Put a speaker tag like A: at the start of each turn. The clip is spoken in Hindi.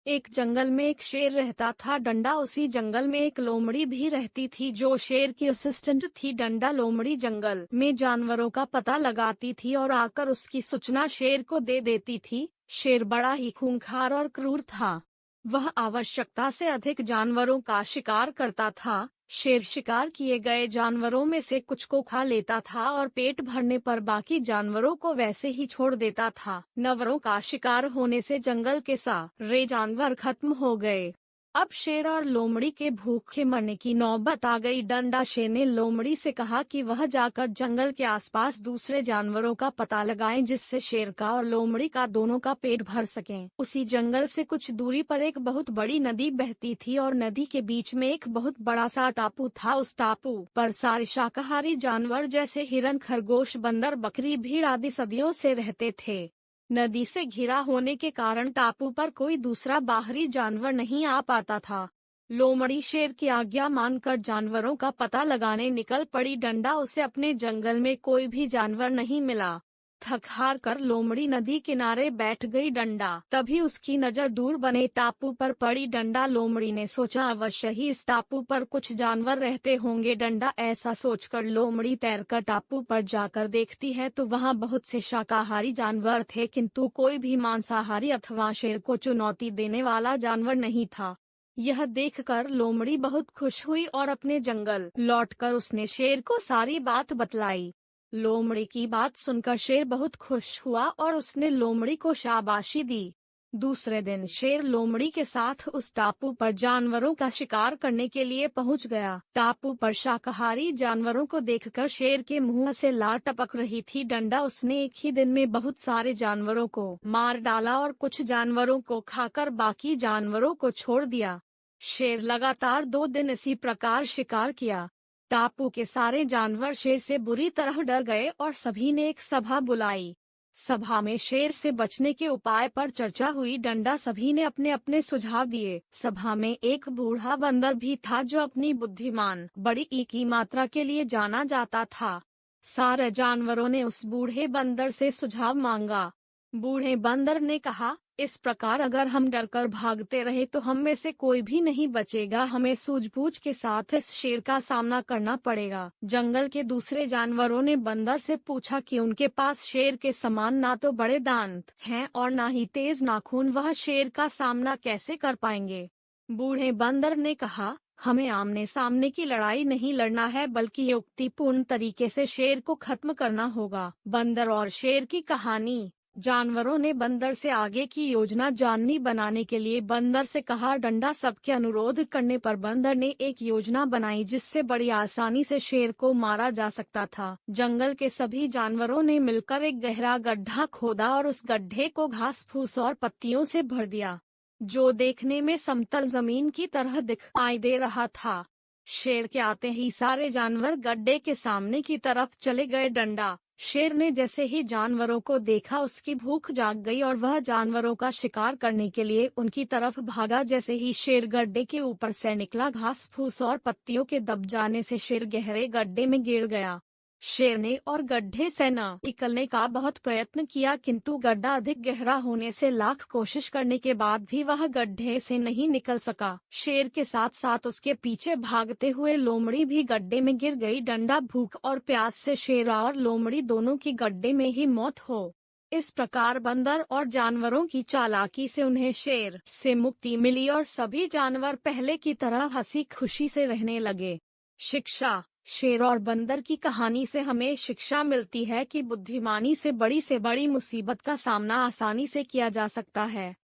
A: एक जंगल में एक शेर रहता था डंडा। उसी जंगल में एक लोमड़ी भी रहती थी जो शेर की असिस्टेंट थी। डंडा लोमड़ी जंगल में जानवरों का पता लगाती थी और आकर उसकी सूचना शेर को दे देती थी। शेर बड़ा ही खूंखार और क्रूर था। वह आवश्यकता से अधिक जानवरों का शिकार करता था। शेर शिकार किए गए जानवरों में से कुछ को खा लेता था और पेट भरने पर बाकी जानवरों को वैसे ही छोड़ देता था। नवरों का शिकार होने से जंगल के सारे जानवर खत्म हो गए। अब शेर और लोमड़ी के भूखे मरने की नौबत आ गई। डंडा शेर ने लोमड़ी से कहा कि वह जाकर जंगल के आसपास दूसरे जानवरों का पता लगाएं जिससे शेर का और लोमड़ी का दोनों का पेट भर सकें। उसी जंगल से कुछ दूरी पर एक बहुत बड़ी नदी बहती थी और नदी के बीच में एक बहुत बड़ा सा टापू था। उस टापू पर सारे शाकाहारी जानवर जैसे हिरन, खरगोश, बंदर, बकरी, भीड़ आदि सदियों से रहते थे। नदी से घिरा होने के कारण टापू पर कोई दूसरा बाहरी जानवर नहीं आ पाता था। लोमड़ी शेर की आज्ञा मानकर जानवरों का पता लगाने निकल पड़ी। डंडा उसे अपने जंगल में कोई भी जानवर नहीं मिला। थक हार कर लोमड़ी नदी किनारे बैठ गई। डंडा तभी उसकी नजर दूर बने टापू पर पड़ी। डंडा लोमड़ी ने सोचा अवश्य ही इस टापू पर कुछ जानवर रहते होंगे। डंडा ऐसा सोचकर लोमड़ी तैरकर टापू पर जाकर देखती है तो वहां बहुत से शाकाहारी जानवर थे किंतु कोई भी मांसाहारी अथवा शेर को चुनौती देने वाला जानवर नहीं था। यह देखकर लोमड़ी बहुत खुश हुई और अपने जंगल लौटकर उसने शेर को सारी बात बतलाई। लोमड़ी की बात सुनकर शेर बहुत खुश हुआ और उसने लोमड़ी को शाबाशी दी। दूसरे दिन शेर लोमड़ी के साथ उस टापू पर जानवरों का शिकार करने के लिए पहुंच गया। टापू पर शाकाहारी जानवरों को देखकर शेर के मुंह से लार टपक रही थी। डंडा उसने एक ही दिन में बहुत सारे जानवरों को मार डाला और कुछ जानवरों को खाकर बाकी जानवरों को छोड़ दिया। शेर लगातार 2 दिन इसी प्रकार शिकार किया। टापू के सारे जानवर शेर से बुरी तरह डर गए और सभी ने एक सभा बुलाई। सभा में शेर से बचने के उपाय पर चर्चा हुई। डंडा सभी ने अपने अपने सुझाव दिए। सभा में एक बूढ़ा बंदर भी था जो अपनी बुद्धिमान बड़ी ई की मात्रा के लिए जाना जाता था। सारे जानवरों ने उस बूढ़े बंदर से सुझाव मांगा। बूढ़े बंदर ने कहा, इस प्रकार अगर हम डरकर भागते रहे तो हम में से कोई भी नहीं बचेगा। हमें सूझबूझ के साथ इस शेर का सामना करना पड़ेगा। जंगल के दूसरे जानवरों ने बंदर से पूछा कि उनके पास शेर के समान ना तो बड़े दांत हैं और ना ही तेज नाखून, वह शेर का सामना कैसे कर पाएंगे। बूढ़े बंदर ने कहा, हमें आमने सामने की लड़ाई नहीं लड़ना है बल्कि युक्तिपूर्ण तरीके से शेर को खत्म करना होगा। बंदर और शेर की कहानी। जानवरों ने बंदर से आगे की योजना जाननी। बनाने के लिए बंदर से कहा। डंडा सबके अनुरोध करने पर बंदर ने एक योजना बनाई जिससे बड़ी आसानी से शेर को मारा जा सकता था। जंगल के सभी जानवरों ने मिलकर एक गहरा गड्ढा खोदा और उस गड्ढे को घास फूस और पत्तियों से भर दिया जो देखने में समतल जमीन की तरह दिखाई दे रहा था। शेर के आते ही सारे जानवर गड्ढे के सामने की तरफ चले गए। डंडा शेर ने जैसे ही जानवरों को देखा उसकी भूख जाग गई और वह जानवरों का शिकार करने के लिए उनकी तरफ भागा। जैसे ही शेर गड्ढे के ऊपर से निकला, घास फूस और पत्तियों के दब जाने से शेर गहरे गड्ढे में गिर गया। शेर ने और गड्ढे से न निकलने का बहुत प्रयत्न किया किंतु गड्ढा अधिक गहरा होने से लाख कोशिश करने के बाद भी वह गड्ढे से नहीं निकल सका। शेर के साथ साथ उसके पीछे भागते हुए लोमड़ी भी गड्ढे में गिर गई। डंडा भूख और प्यास से शेर और लोमड़ी दोनों की गड्ढे में ही मौत हो। इस प्रकार बंदर और जानवरों की चालाकी से उन्हें शेर से मुक्ति मिली और सभी जानवर पहले की तरह हंसी खुशी से रहने लगे। शिक्षा। शेर और बंदर की कहानी से हमें शिक्षा मिलती है कि बुद्धिमानी से बड़ी मुसीबत का सामना आसानी से किया जा सकता है।